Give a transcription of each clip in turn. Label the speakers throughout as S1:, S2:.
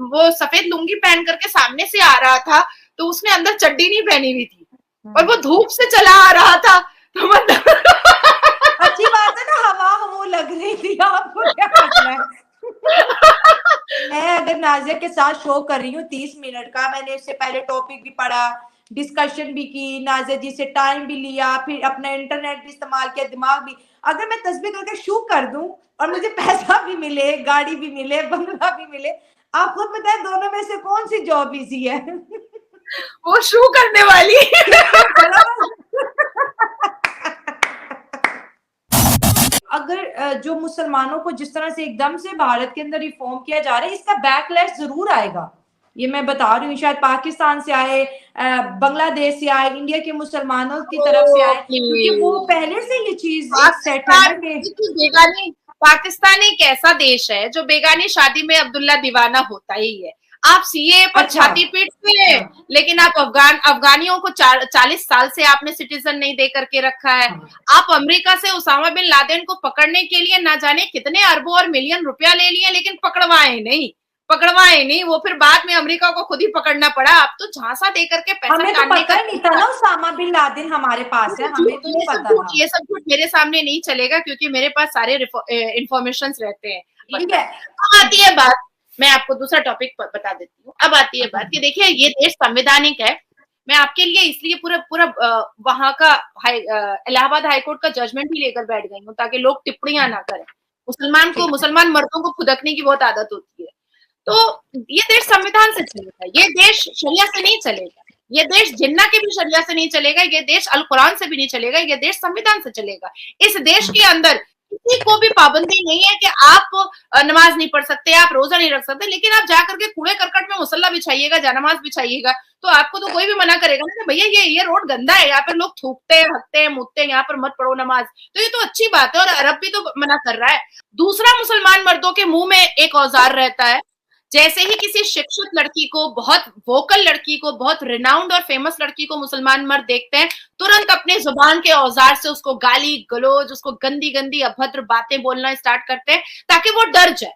S1: वो सफेद लुंगी पहन करके सामने से आ रहा था, तो उसने अंदर चड्डी नहीं पहनी हुई थी और वो धूप से चला आ रहा था, तो मतलब
S2: अच्छी बात है ना, हवा वो लग रही थी, आपको क्या करना है। मैं अगर नाजिया के साथ शो कर रही हूँ 30 मिनट का, मैंने इससे पहले टॉपिक भी पढ़ा, डिस्कशन भी की, नाजिया जी से टाइम भी लिया, फिर अपना इंटरनेट भी इस्तेमाल किया, दिमाग भी, अगर मैं तस्वीर करके शूट कर दूं और मुझे पैसा भी मिले, गाड़ी भी मिले, बंगला भी मिले, आप खुद बताएं दोनों में से कौन सी जॉब इजी है।
S1: वो शू करने वाली
S2: अगर जो मुसलमानों को जिस तरह से एकदम से भारत के अंदर रिफॉर्म किया जा रहा है, इसका बैकलैश जरूर आएगा, ये मैं बता रही हूँ। शायद पाकिस्तान से आए, बांग्लादेश से आए, इंडिया के मुसलमानों की तरफ से आए, क्योंकि वो पहले से ये चीज एक सेट है ना
S1: पाकिस्तान
S2: कि
S1: बेगानी, पाकिस्तान एक ऐसा देश है जो बेगानी शादी में अब्दुल्ला दीवाना होता ही है। आप सीए पर
S2: अच्छा,
S1: छाती पीटते हैं,
S2: हाँ,
S1: लेकिन आप अफगानियों को 40 साल से आपने सिटीजन नहीं दे करके रखा है।
S2: हाँ।
S1: आप अमेरिका से उसामा बिन लादेन को पकड़ने के लिए ना जाने कितने अरबों और मिलियन रुपया ले लिए, लेकिन पकड़वाए नहीं। वो फिर बाद में अमेरिका को खुद ही पकड़ना पड़ा। आप तो झांसा दे करके पैसा
S2: हमें तो
S1: निकालने
S2: पता
S1: का
S2: ही नहीं था ना उसामा बिन लादेन हमारे पास है, हमें तो नहीं पता था।
S1: ये सब झूठ मेरे सामने नहीं चलेगा, क्योंकि मेरे पास सारे इंफॉर्मेशन रहते हैं।
S2: ठीक है।
S1: अब आती है बात, मैं आपको दूसरा टॉपिक बता देती हूँ। अब आती है बात कि देखिए ये देश संवैधानिक है। मैं आपके लिए इसलिए पूरा पूरा वहां का इलाहाबाद हाईकोर्ट का जजमेंट ही लेकर बैठ गई हूँ, ताकि लोग टिप्पणियां ना करें। मुसलमान मर्दों को खुदकने की बहुत आदत होती है। तो ये देश संविधान से चलेगा, ये देश शरिया से नहीं चलेगा, ये देश जिन्ना के भी शरिया से नहीं चलेगा, ये देश अल कुरान से भी नहीं चलेगा, ये देश संविधान से चलेगा। इस देश के अंदर किसी को भी पाबंदी नहीं है कि आप नमाज नहीं पढ़ सकते, आप रोजा नहीं रख सकते, लेकिन आप जाकर के कूड़े करकट में मुसल्ला बिछाइएगा, जानमाज बिछाइएगा, तो आपको तो कोई भी मना करेगा ना कि भैया ये रोड गंदा है, यहाँ पर लोग थूकते हैं, हकते हैं, मुतते हैं, यहाँ पर मत पढ़ो नमाज। तो ये तो अच्छी बात है, और अरब भी तो मना कर रहा है। दूसरा, मुसलमान मर्दों के मुंह में एक औजार रहता है। जैसे ही किसी शिक्षित लड़की को, बहुत वोकल लड़की को, बहुत रिनाउंड और फेमस लड़की को मुसलमान मर्द देखते हैं, तुरंत अपने जुबान के औजार से उसको गाली गलौज, उसको गंदी गंदी अभद्र बातें बोलना स्टार्ट करते हैं, ताकि वो डर जाए,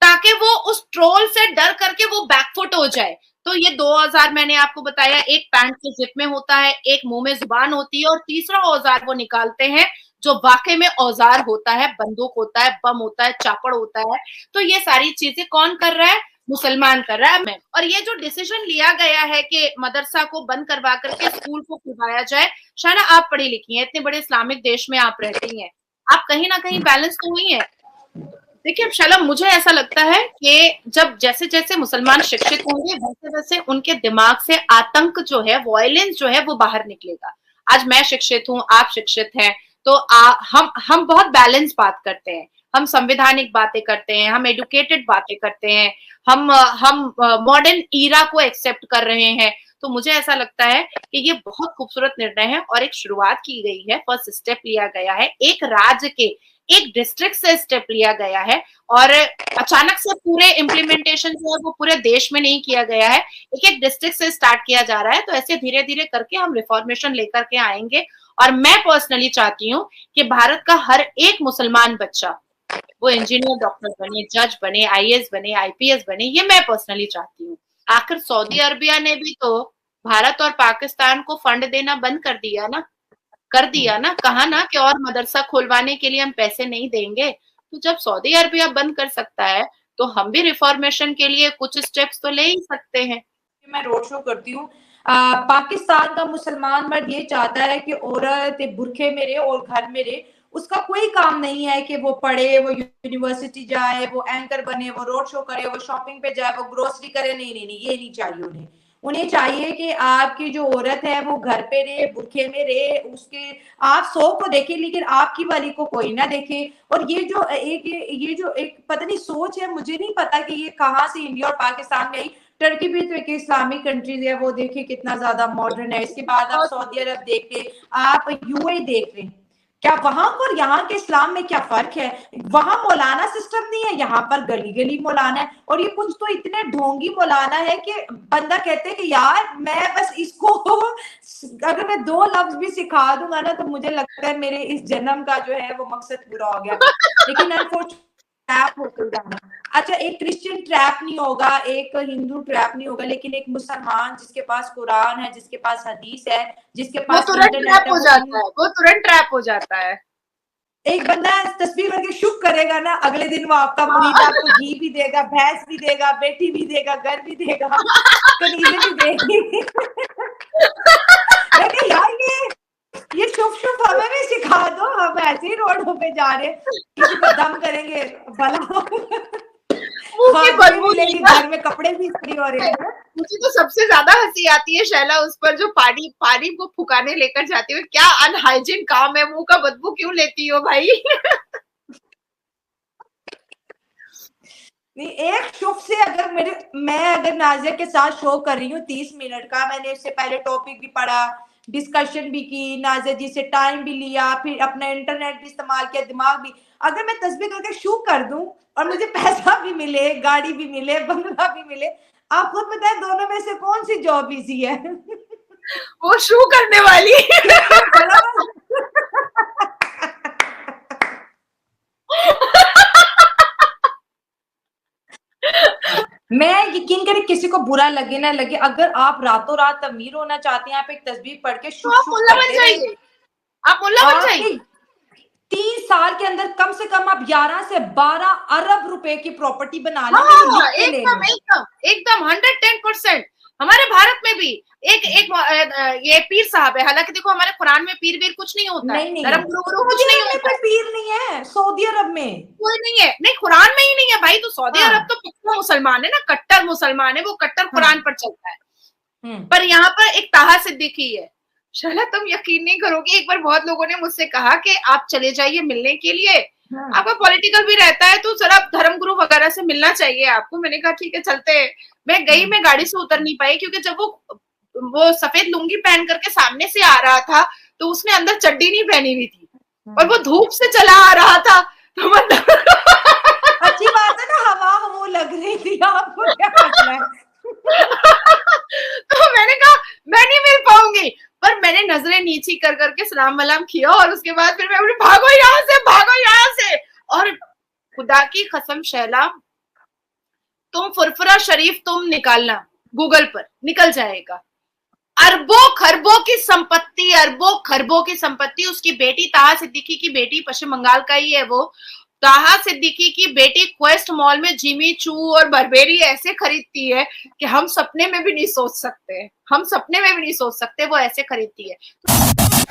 S1: ताकि वो उस ट्रोल से डर करके वो बैकफुट हो जाए। तो ये 2 औजार मैंने आपको बताया, एक पैंट के जिप में होता है, एक मुंह में जुबान होती है, और तीसरा औजार वो निकालते हैं जो वाकई में औजार होता है, बंदूक होता है, बम होता है, चापड़ होता है। तो ये सारी चीजें कौन कर रहा है? मुसलमान कर रहा है। मैं, और ये जो डिसीजन लिया गया है कि मदरसा को बंद करवा करके स्कूल को खुलवाया जाए, शायद आप पढ़ी लिखी हैं, इतने बड़े इस्लामिक देश में आप रहती हैं, आप कहीं ना कहीं बैलेंस तो हुई है। देखिए शलम, मुझे ऐसा लगता है कि जब जैसे जैसे मुसलमान शिक्षित होंगे, वैसे वैसे उनके दिमाग से आतंक जो है, वायलेंस जो है, वो बाहर निकलेगा। आज मैं शिक्षित हूँ, आप शिक्षित हैं, तो हम बहुत बैलेंस बात करते हैं, हम संवैधानिक बातें करते हैं, हम एडुकेटेड बातें करते हैं, हम मॉडर्न ईरा को एक्सेप्ट कर रहे हैं। तो मुझे ऐसा लगता है कि ये बहुत खूबसूरत निर्णय है, और एक शुरुआत की गई है, फर्स्ट स्टेप लिया गया है, एक राज्य के, एक डिस्ट्रिक्ट से स्टेप लिया गया है, और अचानक से पूरे इम्प्लीमेंटेशन जो है वो पूरे देश में नहीं किया गया है, एक एक डिस्ट्रिक्ट से स्टार्ट किया जा रहा है। तो ऐसे धीरे धीरे करके हम रिफॉर्मेशन लेकर के आएंगे, और मैं पर्सनली चाहती हूँ कि भारत का हर एक मुसलमान बच्चा वो इंजीनियर, डॉक्टर बने, जज बने, आईएएस बने, आईपीएस बने, ये मैं पर्सनली चाहती हूँ। आखिर सऊदी अरबिया ने भी तो भारत और पाकिस्तान को फंड देना बंद कर दिया ना, कहा ना कि और मदरसा खुलवाने के लिए हम पैसे नहीं देंगे। तो जब सऊदी अरबिया बंद कर सकता है, तो हम भी रिफॉर्मेशन के लिए कुछ स्टेप्स तो ले ही सकते हैं।
S2: मैं रोड शो करती हूँ, पाकिस्तान का मुसलमान मर्द ये चाहता है कि औरत बुरखे में रहे और घर में रहे, उसका कोई काम नहीं है कि वो पढ़े, वो यूनिवर्सिटी जाए, वो एंकर बने, वो रोड शो करे, वो शॉपिंग पे जाए, वो ग्रोसरी करे। नहीं नहीं नहीं, ये नहीं चाहिए उन्हें। उन्हें चाहिए कि आपकी जो औरत है वो घर पे रहे, बुरखे में रहे, उसके आप 100 को देखे लेकिन आपकी वाली को कोई ना देखे। और ये जो एक पता नहीं सोच है, मुझे नहीं पता कि ये कहाँ से इंडिया और पाकिस्तान में आई। टर्की भी तो एक इस्लामिक कंट्रीज है, वो देखिए कितना ज्यादा मॉडर्न है। इसके बाद आप सऊदी अरब देखते, आप यूएई देख रहे हैं, क्या वहां और यहाँ के इस्लाम में क्या फर्क है? वहां मौलाना सिस्टम नहीं है, यहाँ पर गली गली मौलाना है। और ये कुछ तो इतने ढोंगी मौलाना है कि बंदा कहते हैं कि यार मैं बस इसको अगर मैं 2 लफ्ज भी सिखा दूंगा ना, तो मुझे लगता है मेरे इस जन्म का जो है वो मकसद पूरा हो गया। लेकिन अनफॉर्चुनेटली ट्रैप होकर जाना। अच्छा, एक क्रिश्चियन ट्रैप नहीं होगा, एक हिंदू ट्रैप नहीं होगा, लेकिन एक मुसलमान जिसके पास कुरान है, जिसके पास हदीस है, जिसके
S1: वो
S2: पास
S1: तुरंत
S2: इंटरनेट
S1: ट्रैप
S2: है,
S1: हो जाता है, वो तुरंत ट्रैप हो जाता है।
S2: एक बंदा तस्वीर करके शुभ करेगा ना, अगले दिन वो आपका मुरीद
S1: हाँ।
S2: आपको घी भी देगा, भैंस भी देगा, बेटी भी देगा, घर भी देगा, कनीजे भी देगी। मैंने यार ये शुभ शुभ हमें भी सिखा दो, हम ऐसे ही रोडों पे जा रहे हैं, किसी को दम करेंगे भला
S1: मुंह की बदबू
S2: मिलेगी,
S1: लेगा।
S2: घर में कपड़े भी इस्त्री हो रहे हैं।
S1: मुझे तो सबसे ज्यादा हंसी आती है शैला उस पर जो पानी पानी को फुकाने लेकर जाती है। क्या अनहाइजीन काम है, मुंह का बदबू क्यों लेती हो भाई?
S2: नहीं, एक शुभ से अगर मैं अगर नाजिया के साथ शो कर रही हूँ 30 मिनट का, मैंने इससे पहले टॉपिक भी पढ़ा, डिस्कशन भी की, नाजिया जी से टाइम भी लिया, फिर अपना इंटरनेट भी इस्तेमाल किया, दिमाग भी, अगर मैं तस्वीर करके शो कर दूं और मुझे पैसा भी मिले, गाड़ी भी मिले, बंगला भी मिले, आप खुद बताएं दोनों में से कौन सी जॉब इजी है?
S1: वो शू करने वाली।
S2: मैं यकीन करें, किसी को बुरा लगे ना लगे, अगर आप रातों रात अमीर होना चाहते हैं, आप एक तस्वीर पढ़ के शुभ
S1: आप
S2: शुभ
S1: मुल्ला बन
S2: करते
S1: जाइए, आप मुल्ला बन जाइए।
S2: 30 साल के अंदर कम से कम आप 11 से 12 अरब रुपए की प्रॉपर्टी बना लेंगे।
S1: हाँ, एकदम एकदम एकदम 110%। हमारे भारत में भी एक एक ये पीर साहब है, हालांकि देखो हमारे कुरान में पीर वीर कुछ नहीं होता है, धर्म गुरु कुछ नहीं होता,
S2: कोई पीर नहीं है सऊदी अरब में,
S1: कोई नहीं है, नहीं कुरान में ही नहीं है भाई। तो सऊदी अरब तो पक्का मुसलमान है ना, कट्टर मुसलमान है, वो कट्टर कुरान पर चलता है। पर यहाँ पर एक ताहा सिद्दीकी है। शैला तुम यकीन नहीं करोगे, एक बार बहुत लोगों ने मुझसे कहा कि आप चले जाइए मिलने के लिए, आपका पॉलिटिकल भी रहता है तो जरा धर्मगुरु वगैरह से मिलना चाहिए आपको। मैंने कहा ठीक है चलते हैं। मैं गई, मैं गाड़ी से उतर नहीं पाई क्योंकि जब वो सफेद लुंगी पहन करके सामने से आ रहा था तो उसने अंदर चड्डी नहीं पहनी हुई थी और वो धूप से चला आ रहा था, तो मतलब
S2: अच्छी बात है ना, हवा वो लग रही थी, आपको क्या मतलब है?
S1: तो मैंने कहा मैं नहीं मिल पाऊंगी, पर मैंने नजरें नीची कर करके सलाम वलाम किया और उसके बाद फिर मैं बोली भागो यहाँ से, भागो यहाँ से। और खुदा की कसम शैला, तुम फुरफुरा शरीफ तुम निकालना, गूगल पर निकल जाएगा। अरबों खरबों की संपत्ति, अरबों खरबों की संपत्ति। उसकी बेटी ताहा सिद्दीकी की बेटी पश्चिम बंगाल का ही है वो। ताहा सिद्दीकी की बेटी क्वेस्ट मॉल में जिमी चू और बर्बेरी ऐसे खरीदती है कि हम सपने में भी नहीं सोच सकते, हम सपने में भी नहीं सोच सकते वो ऐसे खरीदती है।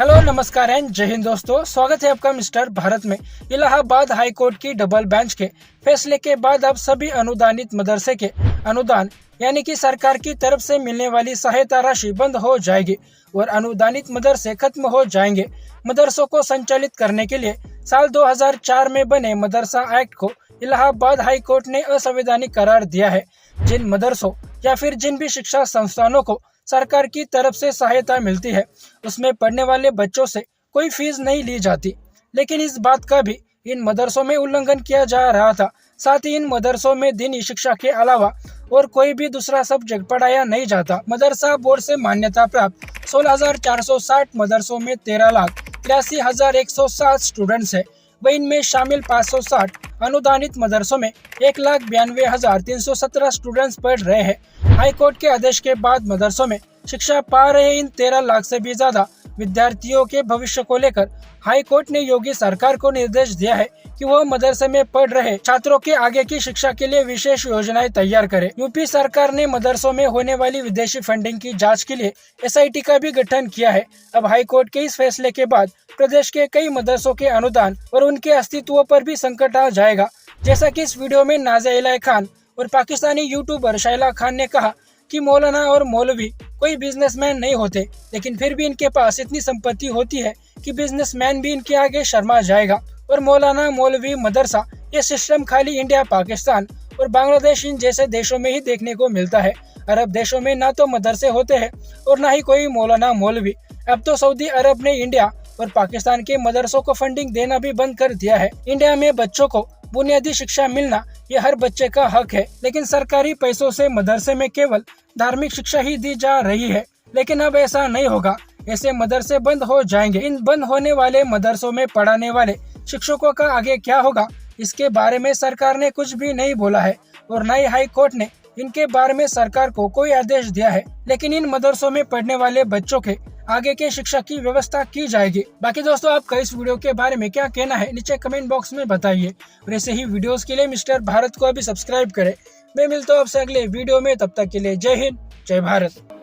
S3: हेलो नमस्कार एंड जय हिंद दोस्तों, स्वागत है आपका मिस्टर भारत में। इलाहाबाद हाई कोर्ट की डबल बेंच के फैसले के बाद अब सभी अनुदानित मदरसे के अनुदान यानी कि सरकार की तरफ से मिलने वाली सहायता राशि बंद हो जाएगी और अनुदानित मदरसे खत्म हो जाएंगे। मदरसों को संचालित करने के लिए साल 2004 में बने मदरसा एक्ट को इलाहाबाद हाई कोर्ट ने असंवैधानिक करार दिया है। जिन मदरसों या फिर जिन भी शिक्षा संस्थानों को सरकार की तरफ से सहायता मिलती है उसमें पढ़ने वाले बच्चों से कोई फीस नहीं ली जाती, लेकिन इस बात का भी इन मदरसों में उल्लंघन किया जा रहा था। साथ ही इन मदरसों में दीनी शिक्षा के अलावा और कोई भी दूसरा सब्जेक्ट पढ़ाया नहीं जाता। मदरसा बोर्ड से मान्यता प्राप्त 16,460 मदरसों में 13,83,107 स्टूडेंट्स है। वह इनमें शामिल 560 अनुदानित मदरसों में 1,92,317 स्टूडेंट्स पढ़ रहे हैं। हाईकोर्ट के आदेश के बाद मदरसों में शिक्षा पा रहे इन 13 लाख से भी ज्यादा विद्यार्थियों के भविष्य को लेकर हाई कोर्ट ने योगी सरकार को निर्देश दिया है कि वह मदरसे में पढ़ रहे छात्रों के आगे की शिक्षा के लिए विशेष योजनाएं तैयार करे। यूपी सरकार ने मदरसों में होने वाली विदेशी फंडिंग की जांच के लिए SIT का भी गठन किया है। अब हाई कोर्ट के इस फैसले के बाद प्रदेश के कई मदरसों के अनुदान और उनके अस्तित्व पर भी संकट आ जाएगा। जैसा कि इस वीडियो में नाज़िया इलाही खान और पाकिस्तानी यूट्यूबर शैला खान ने कहा कि मौलाना और मौलवी कोई बिजनेसमैन नहीं होते, लेकिन फिर भी इनके पास इतनी संपत्ति होती है कि बिजनेसमैन भी इनके आगे शर्मा जाएगा। और मौलाना मौलवी मदरसा ये सिस्टम खाली इंडिया, पाकिस्तान और बांग्लादेश इन जैसे देशों में ही देखने को मिलता है। अरब देशों में ना तो मदरसे होते हैं और ना ही कोई मौलाना मौलवी। अब तो सऊदी अरब ने इंडिया और पाकिस्तान के मदरसों को फंडिंग देना भी बंद कर दिया है। इंडिया में बच्चों को बुनियादी शिक्षा मिलना ये हर बच्चे का हक है, लेकिन सरकारी पैसों से मदरसे में केवल धार्मिक शिक्षा ही दी जा रही है। लेकिन अब ऐसा नहीं होगा, ऐसे मदरसे बंद हो जाएंगे। इन बंद होने वाले मदरसों में पढ़ाने वाले शिक्षकों का आगे क्या होगा, इसके बारे में सरकार ने कुछ भी नहीं बोला है और न ही हाई कोर्ट ने इनके बारे में सरकार को कोई आदेश दिया है। लेकिन इन मदरसों में पढ़ने वाले बच्चों के आगे के शिक्षा की व्यवस्था की जाएगी। बाकी दोस्तों, आपका इस वीडियो के बारे में क्या कहना है नीचे कमेंट बॉक्स में बताइए और ऐसे ही वीडियोस के लिए मिस्टर भारत को अभी सब्सक्राइब करें। मैं मिलता हूँ आपसे अगले वीडियो में, तब तक के लिए जय हिंद, जय भारत।